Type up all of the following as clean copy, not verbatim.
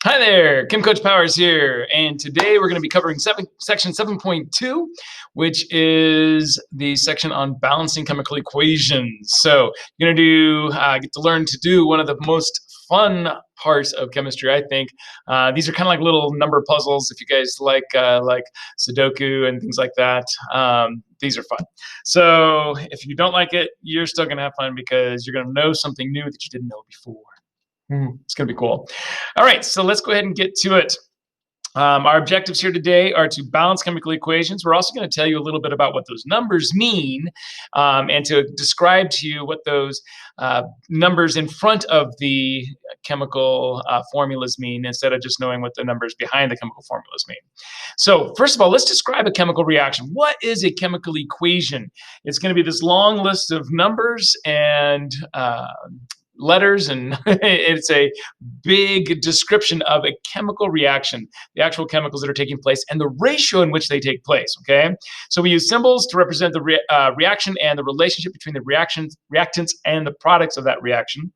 Hi there, Kim Coach Powers here, and today we're going to be covering section 7.2, which is the section on balancing chemical equations. So you're going to get to learn to do one of the most fun parts of chemistry, I think. These are kind of like little number puzzles. If you guys like Sudoku and things like that, these are fun. So if you don't like it, you're still going to have fun because you're going to know something new that you didn't know before. It's going to be cool. All right, so let's go ahead and get to it. Our objectives here today are to balance chemical equations. We're also going to tell you a little bit about what those numbers mean and to describe to you what those numbers in front of the chemical formulas mean instead of just knowing what the numbers behind the chemical formulas mean. So first of all, let's describe a chemical reaction. What is a chemical equation? It's going to be this long list of numbers and letters, and it's a big description of a chemical reaction, the actual chemicals that are taking place, and the ratio in which they take place, okay? So we use symbols to represent the reaction and the relationship between the reactants and the products of that reaction.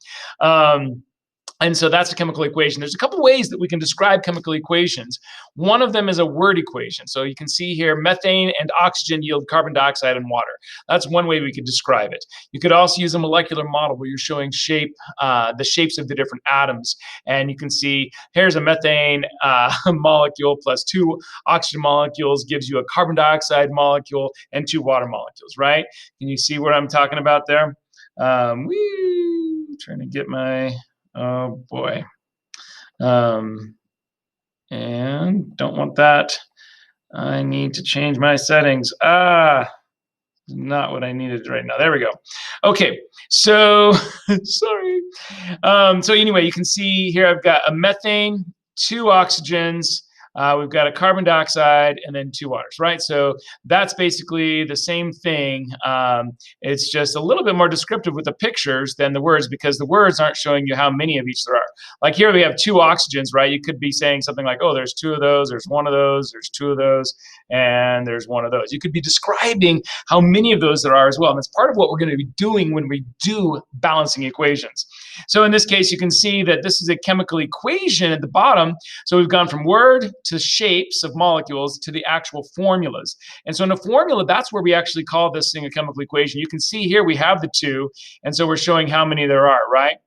And so that's a chemical equation. There's a couple ways that we can describe chemical equations. One of them is a word equation. So you can see here, methane and oxygen yield carbon dioxide and water. That's one way we could describe it. You could also use a molecular model where you're showing the shapes of the different atoms. And you can see here's a methane molecule plus 2 oxygen molecules gives you a carbon dioxide molecule and 2 water molecules, right? Can you see what I'm talking about there? Trying to get my... Oh boy. And don't want that. I need to change my settings. Not what I needed right now. There we go. Okay, so sorry. So anyway, you can see here I've got a methane, 2 oxygens, we've got a carbon dioxide, and then 2 waters, right? So that's basically the same thing. It's just a little bit more descriptive with the pictures than the words because the words aren't showing you how many of each there are. Like here we have 2 oxygens, right? You could be saying something like, oh, there's 2 of those, there's 1 of those, there's 2 of those, and there's 1 of those. You could be describing how many of those there are as well. And that's part of what we're going to be doing when we do balancing equations. So in this case, you can see that this is a chemical equation at the bottom. So we've gone from word to shapes of molecules to the actual formulas. And so in a formula, that's where we actually call this thing a chemical equation. You can see here we have the 2, and so we're showing how many there are, right?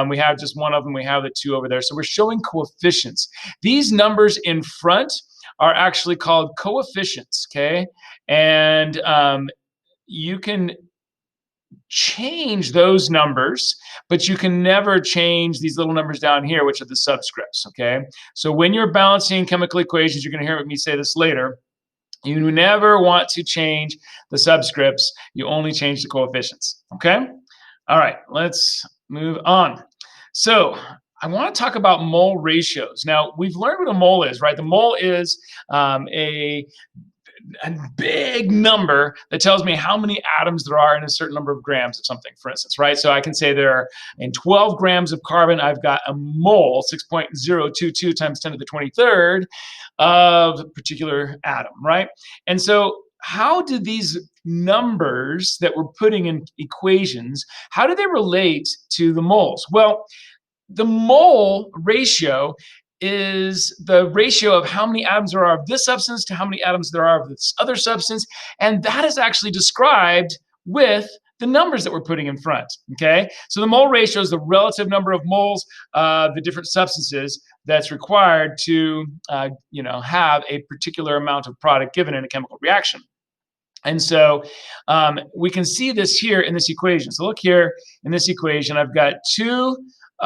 We have just 1 of them, we have the 2 over there. So we're showing coefficients. These numbers in front are actually called coefficients, okay? And you can change those numbers, but you can never change these little numbers down here, which are the subscripts, okay? So when you're balancing chemical equations, you're going to hear me say this later, you never want to change the subscripts. You only change the coefficients, okay? All right, let's move on. So I want to talk about mole ratios. Now, we've learned what a mole is, right? The mole is a big number that tells me how many atoms there are in a certain number of grams of something, for instance, right? So I can say there are in 12 grams of carbon, I've got a mole, 6.022 times 10 to the 23rd of a particular atom, right? And so how do these numbers that we're putting in equations, how do they relate to the moles? Well, the mole ratio is the ratio of how many atoms there are of this substance to how many atoms there are of this other substance. And that is actually described with the numbers that we're putting in front, okay? So the mole ratio is the relative number of moles of the different substances that's required to, have a particular amount of product given in a chemical reaction. And so we can see this here in this equation. So look here in this equation, I've got 2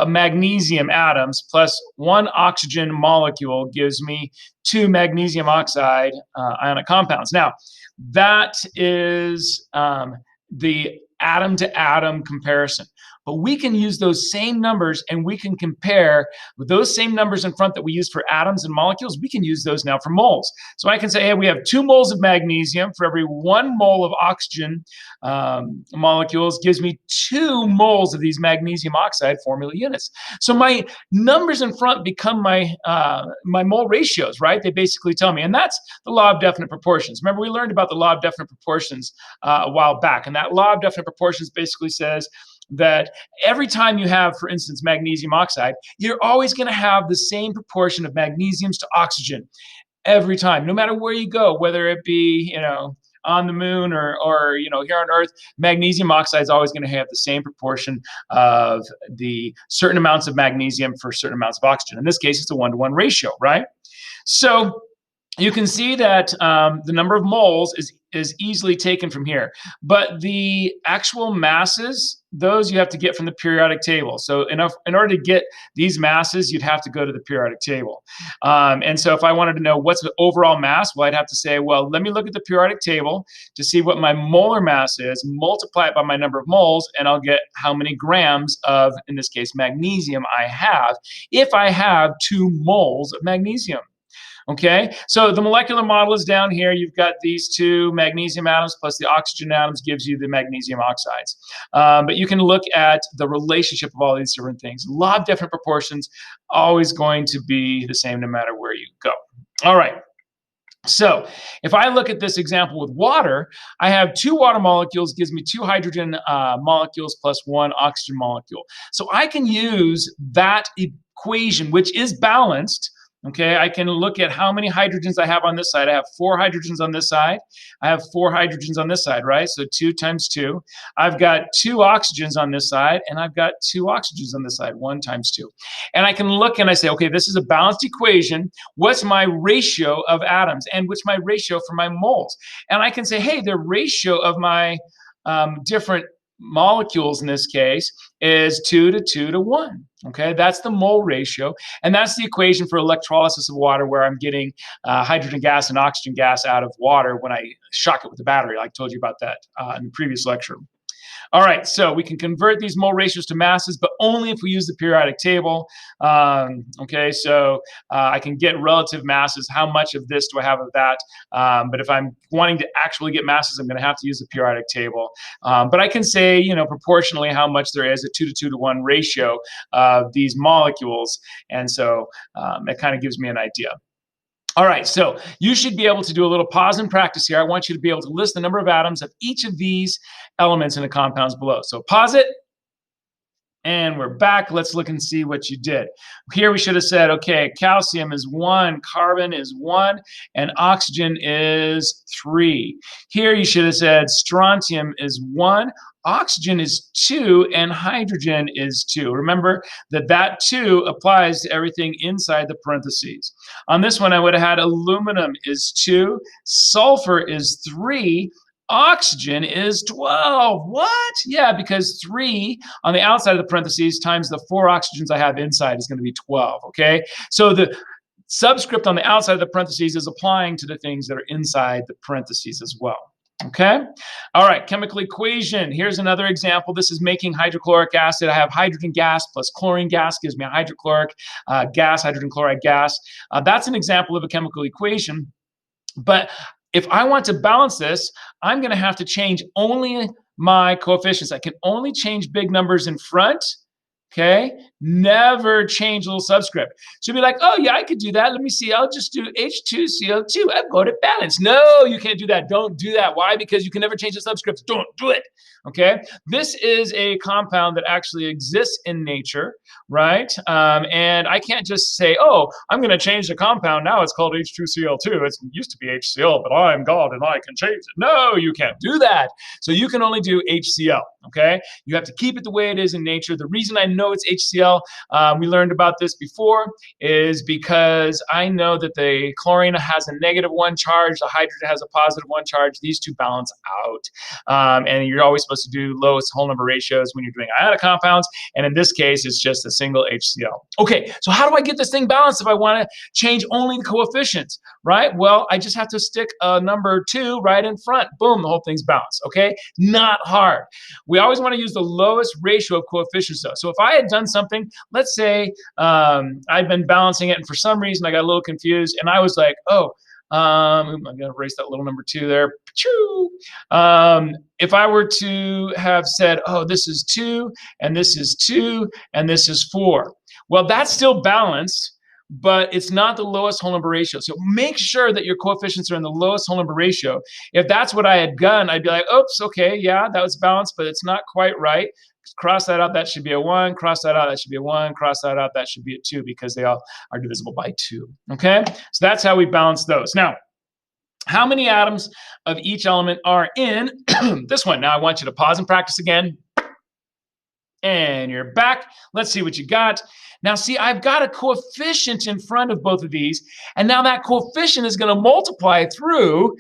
magnesium atoms plus 1 oxygen molecule gives me 2 magnesium oxide ionic compounds. Now, that is the atom-to-atom comparison. But we can use those same numbers and we can compare with those same numbers in front that we used for atoms and molecules. We can use those now for moles. So I can say, hey, we have 2 moles of magnesium for every 1 mole of oxygen molecules gives me 2 moles of these magnesium oxide formula units. So my numbers in front become my mole ratios, right? They basically tell me, and that's the law of definite proportions. Remember, we learned about the law of definite proportions a while back, and that law of definite proportions basically says that every time you have, for instance, magnesium oxide, you're always going to have the same proportion of magnesiums to oxygen every time, no matter where you go, whether it be, on the moon or here on Earth. Magnesium oxide is always going to have the same proportion of the certain amounts of magnesium for certain amounts of oxygen. In this case, it's a 1-to-1 ratio, right? So you can see that the number of moles is easily taken from here, but the actual masses, those you have to get from the periodic table. So in order to get these masses, you'd have to go to the periodic table. And so if I wanted to know what's the overall mass, well, I'd have to say, well, let me look at the periodic table to see what my molar mass is, multiply it by my number of moles, and I'll get how many grams of, in this case, magnesium I have if I have 2 moles of magnesium. Okay, so the molecular model is down here. You've got these 2 magnesium atoms plus the oxygen atoms gives you the magnesium oxides. But you can look at the relationship of all these different things. A lot of different proportions, always going to be the same no matter where you go. All right. So if I look at this example with water, I have 2 water molecules, gives me 2 hydrogen molecules plus 1 oxygen molecule. So I can use that equation, which is balanced. Okay, I can look at how many hydrogens I have on this side. I have 4 hydrogens on this side. I have 4 hydrogens on this side, right? So 2 times 2. I've got 2 oxygens on this side, and I've got 2 oxygens on this side, 1 times 2. And I can look and I say, okay, this is a balanced equation. What's my ratio of atoms? And what's my ratio for my moles? And I can say, hey, the ratio of my different molecules in this case is 2 to 2 to 1. Okay, that's the mole ratio, and that's the equation for electrolysis of water, where I'm getting hydrogen gas and oxygen gas out of water when I shock it with the battery. I told you about that in the previous lecture. All right, so we can convert these mole ratios to masses, but only if we use the periodic table. Okay, so I can get relative masses. How much of this do I have of that? But if I'm wanting to actually get masses, I'm going to have to use the periodic table. But I can say, proportionally how much there is, a 2 to 2 to 1 ratio of these molecules. And so that kind of gives me an idea. All right, so you should be able to do a little pause and practice here. I want you to be able to list the number of atoms of each of these elements in the compounds below. So pause it, and we're back. Let's look and see what you did. Here we should have said, okay, calcium is 1, carbon is 1, and oxygen is 3. Here you should have said strontium is 1, oxygen is 2, and hydrogen is 2. Remember that 2 applies to everything inside the parentheses. On this one, I would have had aluminum is 2, sulfur is 3, oxygen is 12. What? Yeah, because 3 on the outside of the parentheses times the 4 oxygens I have inside is going to be 12, okay? So the subscript on the outside of the parentheses is applying to the things that are inside the parentheses as well. Okay. All right. Chemical equation. Here's another example. This is making hydrochloric acid. I have hydrogen gas plus chlorine gas gives me a hydrochloric gas, hydrogen chloride gas. That's an example of a chemical equation. But if I want to balance this, I'm going to have to change only my coefficients. I can only change big numbers in front. Okay, never change a little subscript. So you'll be like, oh yeah, I could do that. Let me see, I'll just do H2CO2. I've got it balanced. No, you can't do that. Don't do that. Why? Because you can never change the subscripts. Don't do it. Okay, this is a compound that actually exists in nature, right? And I can't just say, oh, I'm going to change the compound. Now it's called H2Cl2. It used to be HCl, but I'm God and I can change it. No, you can't do that. So you can only do HCl. Okay, you have to keep it the way it is in nature. The reason I know it's HCl, we learned about this before, is because I know that the chlorine has a -1 charge, the hydrogen has a +1 charge. These two balance out. And you're always supposed to do lowest whole number ratios when you're doing ionic compounds. And in this case, it's just a single HCl. Okay, so how do I get this thing balanced if I want to change only the coefficients, right? Well, I just have to stick a number 2 right in front. Boom, the whole thing's balanced, okay? Not hard. We always want to use the lowest ratio of coefficients though. So if I had done something, let's say I'd been balancing it and for some reason I got a little confused and I was like, oh, I'm going to erase that little number 2 there. If I were to have said, oh, this is 2 and this is 2 and this is 4. Well, that's still balanced, but it's not the lowest whole number ratio. So make sure that your coefficients are in the lowest whole number ratio. If that's what I had done, I'd be like, oops, okay, yeah, that was balanced, but it's not quite right. Cross that out, that should be a 1. Cross that out, that should be a 1. Cross that out, that should be a 2 because they all are divisible by 2. Okay? So that's how we balance those. Now, how many atoms of each element are in this one? Now I want you to pause and practice again. And you're back. Let's see what you got. Now, see, I've got a coefficient in front of both of these, and now that coefficient is going to multiply through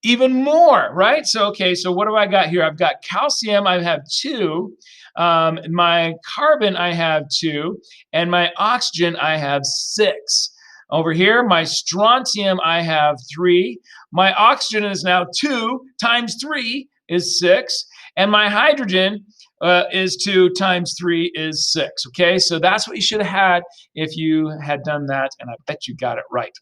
even more, right? So, okay, so what do I got here? I've got calcium, I have 2. My carbon, I have 2. And my oxygen, I have 6. Over here, my strontium, I have 3. My oxygen is now 2 times 3 is 6. And my hydrogen is 2 times 3 is 6. Okay, so that's what you should have had if you had done that, and I bet you got it right.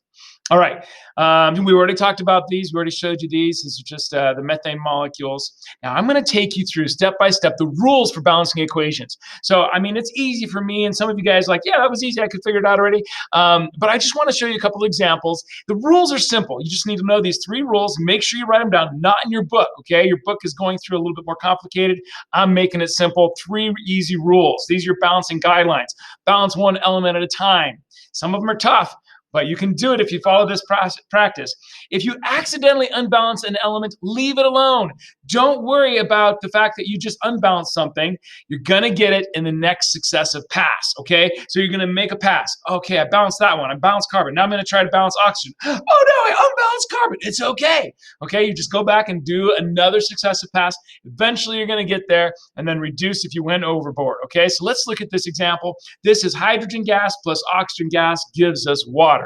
All right, we already talked about these. We already showed you these. These are just the methane molecules. Now, I'm going to take you through step by step the rules for balancing equations. So, I mean, it's easy for me, and some of you guys are like, yeah, that was easy. I could figure it out already. But I just want to show you a couple of examples. The rules are simple. You just need to know these 3 rules. Make sure you write them down, not in your book, okay? Your book is going through a little bit more complicated. I'm making it simple. 3 easy rules. These are your balancing guidelines. Balance one element at a time. Some of them are tough, but you can do it if you follow this practice. If you accidentally unbalance an element, leave it alone. Don't worry about the fact that you just unbalanced something. You're going to get it in the next successive pass, okay? So you're going to make a pass. Okay, I balanced that one. I balanced carbon. Now I'm going to try to balance oxygen. Oh, no, I unbalanced carbon. It's okay. Okay, you just go back and do another successive pass. Eventually, you're going to get there and then reduce if you went overboard, okay? So let's look at this example. This is hydrogen gas plus oxygen gas gives us water.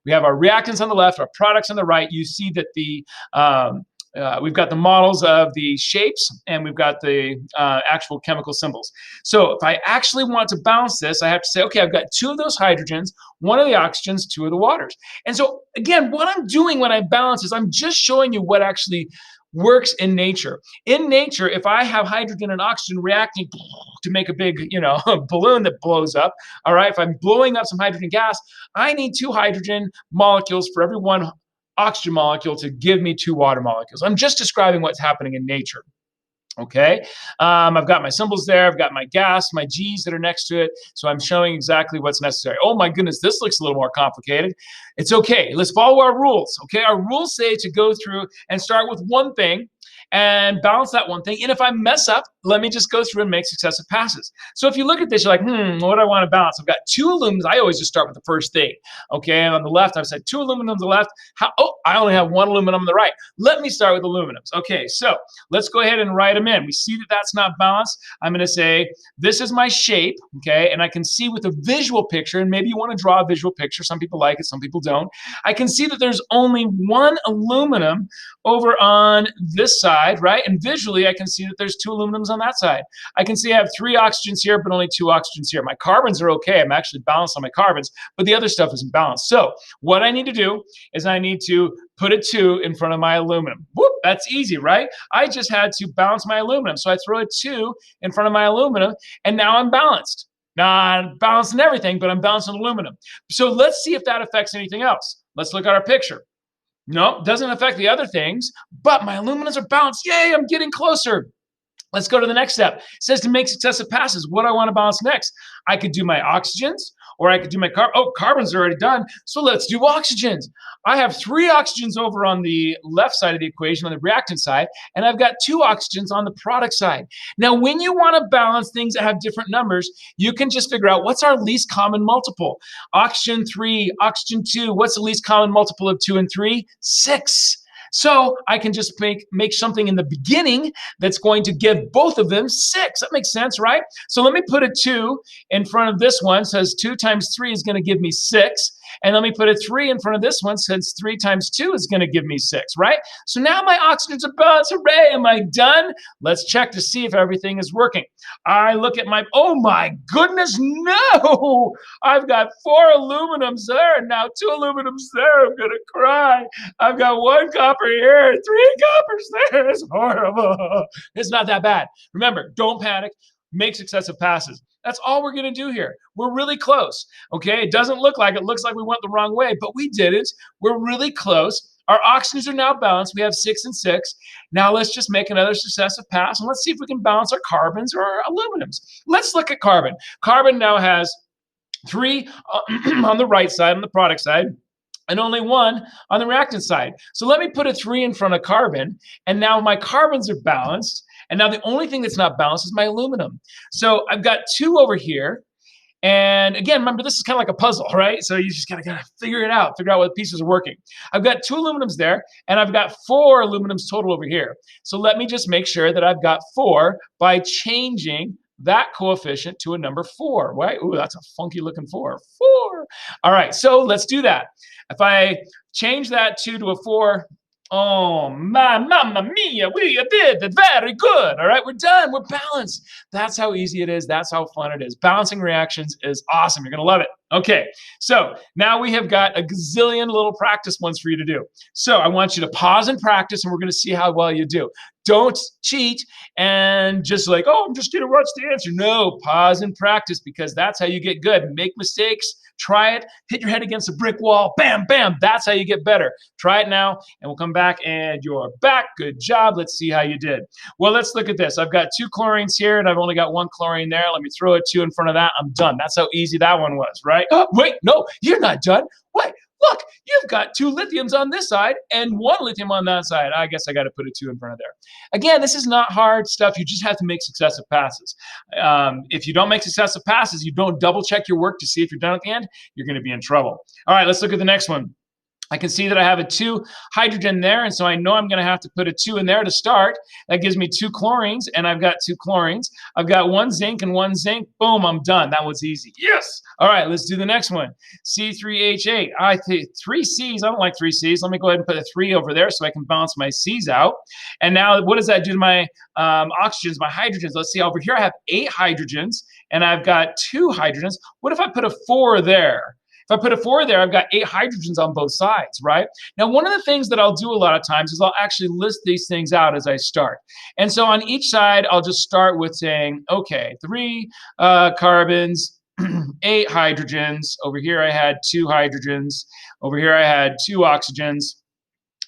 We have our reactants on the left, our products on the right. You see that the we've got the models of the shapes, and we've got the actual chemical symbols. So if I actually want to balance this, I have to say, okay, I've got 2 of those hydrogens, 1 of the oxygens, 2 of the waters. And so again, what I'm doing when I balance is I'm just showing you what actually works in nature. In nature, if I have hydrogen and oxygen reacting to make a big, balloon that blows up, all right, if I'm blowing up some hydrogen gas, I need 2 hydrogen molecules for every 1 oxygen molecule to give me 2 water molecules. I'm just describing what's happening in nature. Okay, I've got my symbols there. I've got my gas, my G's that are next to it. So I'm showing exactly what's necessary. Oh my goodness, this looks a little more complicated. It's okay. Let's follow our rules. Okay, our rules say to go through and start with one thing and balance that one thing. And if I mess up, let me just go through and make successive passes. So if you look at this, you're like, what do I want to balance? I've got 2 aluminums. I always just start with the first thing. Okay, and on the left, I've said 2 aluminums on the left. I only have 1 aluminum on the right. Let me start with aluminums. Okay, so let's go ahead and write them in. We see that that's not balanced. I'm going to say, this is my shape, okay, and I can see with a visual picture, and maybe you want to draw a visual picture. Some people like it, some people don't. I can see that there's only 1 aluminum over on this side, right? And visually, I can see that there's 2 aluminums on that side. I can see I have 3 oxygens here, but only 2 oxygens here. My carbons are okay. I'm actually balanced on my carbons, but the other stuff isn't balanced. So what I need to do is I need to put a 2 in front of my aluminum. Whoop, that's easy, right? I just had to balance my aluminum. So I throw a 2 in front of my aluminum, and now I'm balanced. Now, I'm balancing everything, but I'm balancing aluminum. So let's see if that affects anything else. Let's look at our picture. No, doesn't affect the other things, but my aluminums are balanced. Yay, I'm getting closer. Let's go to the next step. It says to make successive passes. What do I want to balance next? I could do my oxygens, or I could do my carbons are already done. So let's do oxygens. I have 3 oxygens over on the left side of the equation, on the reactant side, and I've got 2 oxygens on the product side. Now, when you want to balance things that have different numbers, you can just figure out what's our least common multiple. Oxygen 3, oxygen 2, what's the least common multiple of 2 and 3? 6. So I can just make something in the beginning that's going to give both of them 6. That makes sense, right? So let me put a 2 in front of this one. Says 2 times 3 is going to give me 6. And let me put a 3 in front of this one, since 3 times 2 is going to give me 6, right? So now my oxygens are balanced. Hooray! Am I done? Let's check to see if everything is working. I look at my, oh my goodness, no! I've got 4 aluminums there, and now 2 aluminums there. I'm going to cry. I've got 1 copper here, 3 coppers there. It's horrible. It's not that bad. Remember, don't panic. Make successive passes. That's all we're going to do here. We're really close. Okay, it doesn't look like it. Looks like we went the wrong way, but we didn't. We're really close. Our oxygens are now balanced. We have 6 and 6. Now let's just make another successive pass, and let's see if we can balance our carbons or our aluminums. Let's look at carbon. Carbon now has 3 on the right side, on the product side, and only 1 on the reactant side. So let me put a 3 in front of carbon, and now my carbons are balanced. And now the only thing that's not balanced is my aluminum. So I've got 2 over here. And again, remember, this is kind of like a puzzle, right? So you just gotta figure it out, figure out what the pieces are working. I've got 2 aluminums there, and I've got 4 aluminums total over here. So let me just make sure that I've got 4 by changing that coefficient to a number 4, right? Ooh, that's a funky looking 4. 4. All right, so let's do that. If I change that 2 to a 4, oh, mamma mia, we did it very good. All right, we're done. We're balanced. That's how easy it is. That's how fun it is. Balancing reactions is awesome. You're going to love it. Okay, so now we have got a gazillion little practice ones for you to do. So I want you to pause and practice, and we're going to see how well you do. Don't cheat and just like, oh, I'm just going to watch the answer. No, pause and practice, because that's how you get good. Make mistakes. Try it. Hit your head against a brick wall. Bam, bam. That's how you get better. Try it now, and we'll come back, and you're back. Good job. Let's see how you did. Well, let's look at this. I've got 2 chlorines here, and I've only got 1 chlorine there. Let me throw a 2 in front of that. I'm done. That's how easy that one was, right? Oh, wait, no, you're not done. Wait, look, you've got 2 lithiums on this side and 1 lithium on that side. I guess I got to put a 2 in front of there. Again, this is not hard stuff. You just have to make successive passes. If you don't make successive passes, you don't double check your work to see if you're done at the end, you're going to be in trouble. All right, let's look at the next one. I can see that I have a 2 hydrogen there, and so I know I'm going to have to put a 2 in there to start. That gives me 2 chlorines, and I've got 2 chlorines. I've got 1 zinc and 1 zinc. Boom, I'm done. That was easy. Yes! All right, let's do the next one. C3H8. I think 3 Cs. I don't like 3 Cs. Let me go ahead and put a 3 over there so I can balance my Cs out. And now what does that do to my oxygens, my hydrogens? Let's see. Over here I have 8 hydrogens, and I've got 2 hydrogens. What if I put a 4 there? If I put a 4 there, I've got 8 hydrogens on both sides, right? Now, one of the things that I'll do a lot of times is I'll actually list these things out as I start. And so on each side, I'll just start with saying, okay, 3 carbons, 8 hydrogens. Over here, I had 2 hydrogens. Over here, I had 2 oxygens.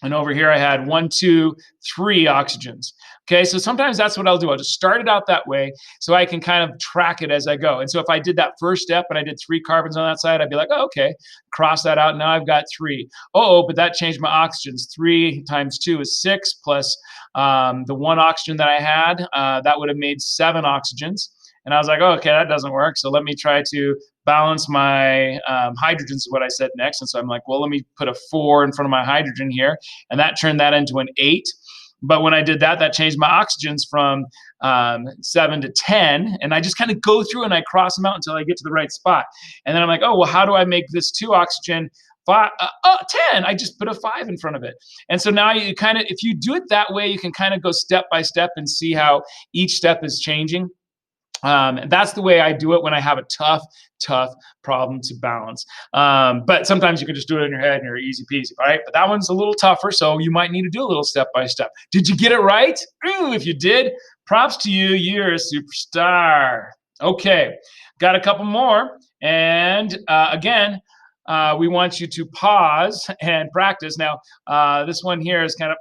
And over here, I had 1, 2, 3 oxygens. Okay, so sometimes that's what I'll do. I'll just start it out that way so I can kind of track it as I go. And so if I did that first step and I did 3 carbons on that side, I'd be like, oh, okay, cross that out. Now I've got 3. Oh, but that changed my oxygens. 3 times 2 is 6 plus the 1 oxygen that I had. That would have made 7 oxygens. And I was like, oh, okay, that doesn't work. So let me try to balance my hydrogens is what I said next. And so I'm like, well, let me put a 4 in front of my hydrogen here. And that turned that into an 8. But when I did that, that changed my oxygens from 7 to 10. And I just kind of go through and I cross them out until I get to the right spot. And then I'm like, oh, well, how do I make this 2 oxygen 10? I just put a 5 in front of it. And so now you kind of, if you do it that way, you can kind of go step by step and see how each step is changing. That's the way I do it when I have a tough problem to balance. But sometimes you can just do it in your head and you're easy peasy, right? But that one's a little tougher, so you might need to do a little step by step. Did you get it right? Ooh, if you did, props to you. You're a superstar. Okay, got a couple more. And again, we want you to pause and practice. Now, this one here is kind of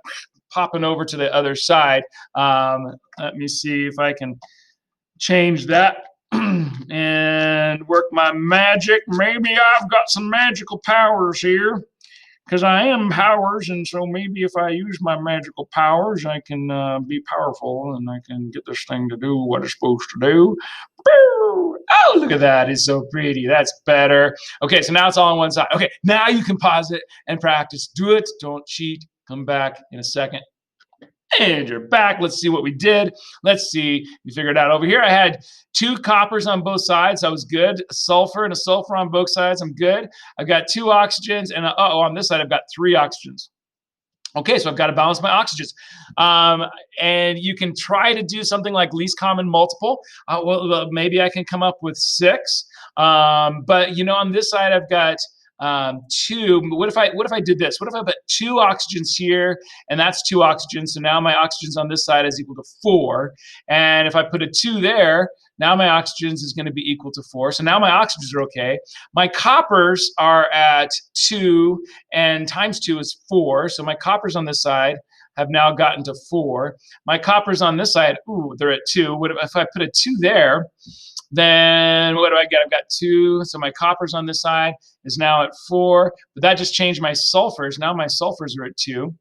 popping over to the other side. Let me see if I can change that and work my magic. Maybe I've got some magical powers here because I am powers, and so maybe if I use my magical powers, I can be powerful and I can get this thing to do what it's supposed to do. Boo! Oh, look at that. It's so pretty. That's better. Okay, so now it's all on one side. Okay, now you can pause it and practice. Do it. Don't cheat. Come back in a second. And you're back. Let's see what we did. Let's see. We figured it out. Over here, I had 2 coppers on both sides. That was good. A sulfur and a sulfur on both sides. I'm good. I've got 2 oxygens. And on this side, I've got 3 oxygens. Okay, so I've got to balance my oxygens. And you can try to do something like least common multiple. Well, maybe I can come up with 6. But, you know, on this side, I've got 2. What if I did this? What if I put 2 oxygens here, and that's 2 oxygens. So now my oxygens on this side is equal to 4. And if I put a 2 there, now my oxygens is going to be equal to 4. So now my oxygens are okay. My coppers are at 2, and times 2 is 4. So my coppers on this side have now gotten to 4. My coppers on this side, ooh, they're at 2. What if I put a 2 there? Then what do I get? I've got 2. So my coppers on this side is now at 4. But that just changed my sulfurs. Now my sulfurs are at 2.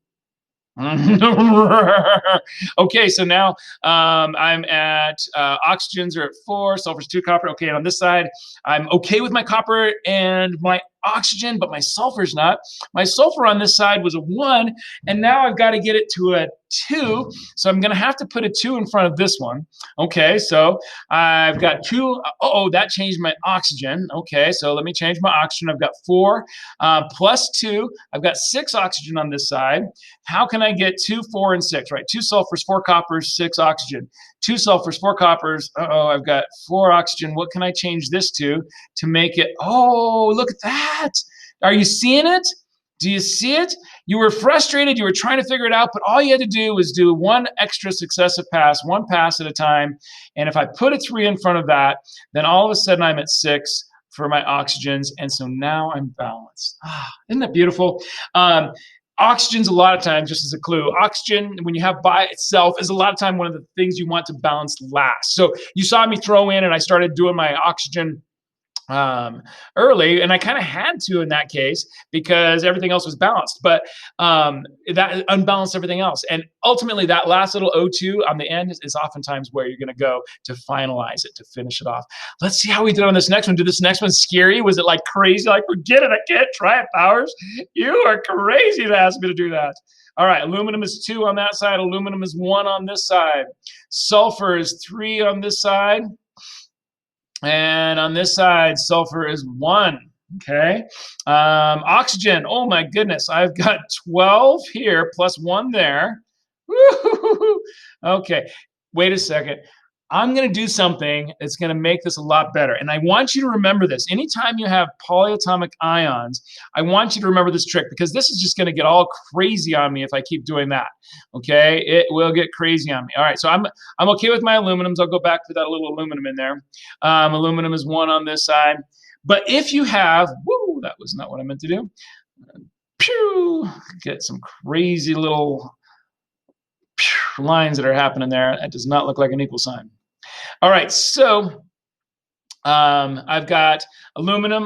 Okay, so now I'm at oxygens are at 4, sulfur's 2, copper. Okay, and on this side, I'm okay with my copper and my oxygen, but my sulfur's not. My sulfur on this side was a 1, and now I've got to get it to a 2. So I'm going to have to put a 2 in front of this one. Okay, so I've got 2. Oh, that changed my oxygen. Okay, so let me change my oxygen. I've got 4 plus 2. I've got 6 oxygen on this side. How can I get 2, 4, and 6, right? 2 sulfurs, 4 coppers, 6 oxygen. 2 sulfurs, 4 coppers. Uh-oh, I've got 4 oxygen. What can I change this to make it? Oh, look at that. Are you seeing it? Do you see it? You were frustrated. You were trying to figure it out, but all you had to do was do 1 extra successive pass, 1 pass at a time. And if I put a 3 in front of that, then all of a sudden I'm at 6 for my oxygens. And so now I'm balanced. Isn't that beautiful? Oxygen's a lot of times, just as a clue, oxygen, when you have by itself, is a lot of time one of the things you want to balance last. So you saw me throw in, and I started doing my oxygen early, and I kind of had to in that case because everything else was balanced, but that unbalanced everything else. And ultimately, that last little O2 on the end is oftentimes where you're going to go to finalize it, to finish it off. Let's see how we did on this next one. Did this next one scary? Was it like crazy? Like, forget it, I can't try it, Powers. You are crazy to ask me to do that. All right, aluminum is 2 on that side. Aluminum is 1 on this side. Sulfur is 3 on this side. And on this side, sulfur is 1, okay? Oxygen, oh my goodness, I've got 12 here plus 1 there. Woo-hoo-hoo-hoo. Okay, wait a second. I'm going to do something that's going to make this a lot better. And I want you to remember this. Anytime you have polyatomic ions, I want you to remember this trick because this is just going to get all crazy on me if I keep doing that. Okay? It will get crazy on me. All right, so I'm okay with my aluminums. I'll go back to that little aluminum in there. Aluminum is 1 on this side. But if you have, woo, that was not what I meant to do. Pew, get some crazy little lines that are happening there. That does not look like an equal sign. All right, so I've got aluminum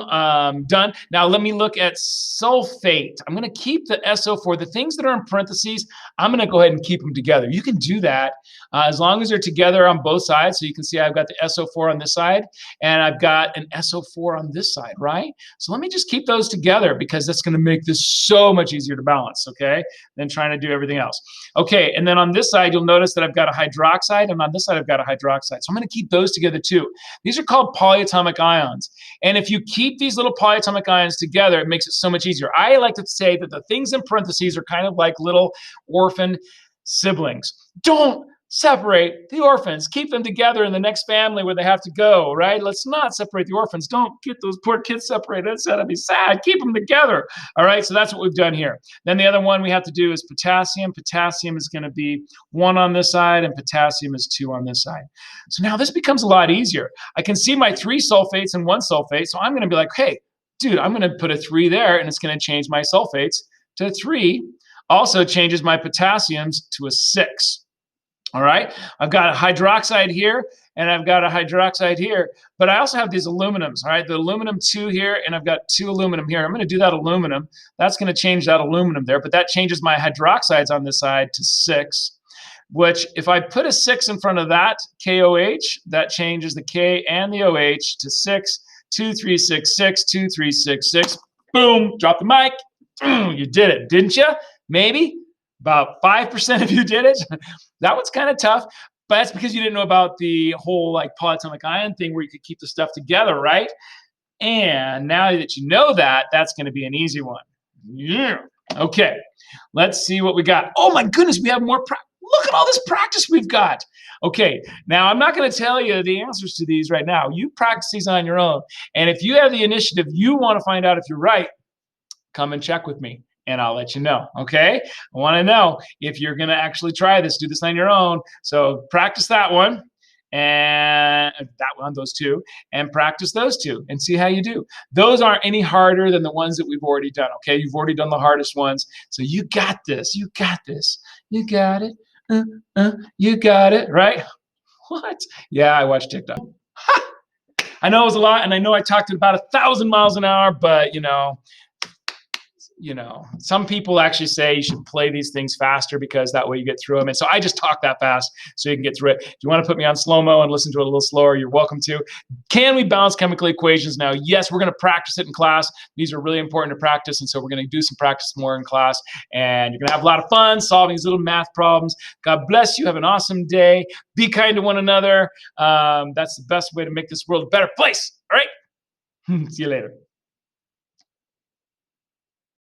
done. Now let me look at sulfate. I'm going to keep the SO4. The things that are in parentheses, I'm going to go ahead and keep them together. You can do that as long as they're together on both sides. So you can see I've got the SO4 on this side, and I've got an SO4 on this side, right? So let me just keep those together because that's going to make this so much easier to balance, okay, than trying to do everything else. Okay, and then on this side, you'll notice that I've got a hydroxide, and on this side, I've got a hydroxide. So I'm going to keep those together too. These are called polyatomic ions. And if you keep these little polyatomic ions together, it makes it so much easier. I like to say that the things in parentheses are kind of like little orphan siblings. Don't separate the orphans. Keep them together in the next family where they have to go, right? Let's not separate the orphans. Don't get those poor kids separated. It's going to be sad. Keep them together. All right, so that's what we've done here. Then the other one we have to do is potassium. Potassium is going to be 1 on this side, and potassium is 2 on this side. So now this becomes a lot easier. I can see my 3 sulfates and 1 sulfate, so I'm going to be like, hey, dude, I'm going to put a 3 there, and it's going to change my sulfates to 3. Also changes my potassiums to a 6. All right, I've got a hydroxide here, and I've got a hydroxide here, but I also have these aluminums, all right? The aluminum 2 here, and I've got 2 aluminum here. I'm going to do that aluminum. That's going to change that aluminum there, but that changes my hydroxides on this side to 6, which if I put a 6 in front of that, KOH, that changes the K and the OH to 6, 2, 3, 6, 6, 2, 3, 6, 6. Boom, drop the mic. You did it, didn't you? Maybe. About 5% of you did it. That one's kind of tough, but that's because you didn't know about the whole like polyatomic ion thing where you could keep the stuff together, right? And now that you know that, that's going to be an easy one. Yeah. Okay, let's see what we got. Oh my goodness, we have more practice. Look at all this practice we've got. Okay, now I'm not going to tell you the answers to these right now. You practice these on your own. And if you have the initiative, you want to find out if you're right, come and check with me and I'll let you know. Okay. I want to know if you're going to actually try this, do this on your own. So practice that one and those two, and practice those two and see how you do. Those aren't any harder than the ones that we've already done. Okay. You've already done the hardest ones. So you got this. You got this. You got it. You got it. Right. What? Yeah, I watch TikTok. I know it was a lot, and I know I talked at about 1,000 miles an hour, but some people actually say you should play these things faster because that way you get through them. And so I just talk that fast so you can get through it. If you want to put me on slow-mo and listen to it a little slower, you're welcome to. Can we balance chemical equations now? Yes, we're going to practice it in class. These are really important to practice, and so we're going to do some practice more in class. And you're going to have a lot of fun solving these little math problems. God bless you. Have an awesome day. Be kind to one another. That's the best way to make this world a better place. All right? See you later.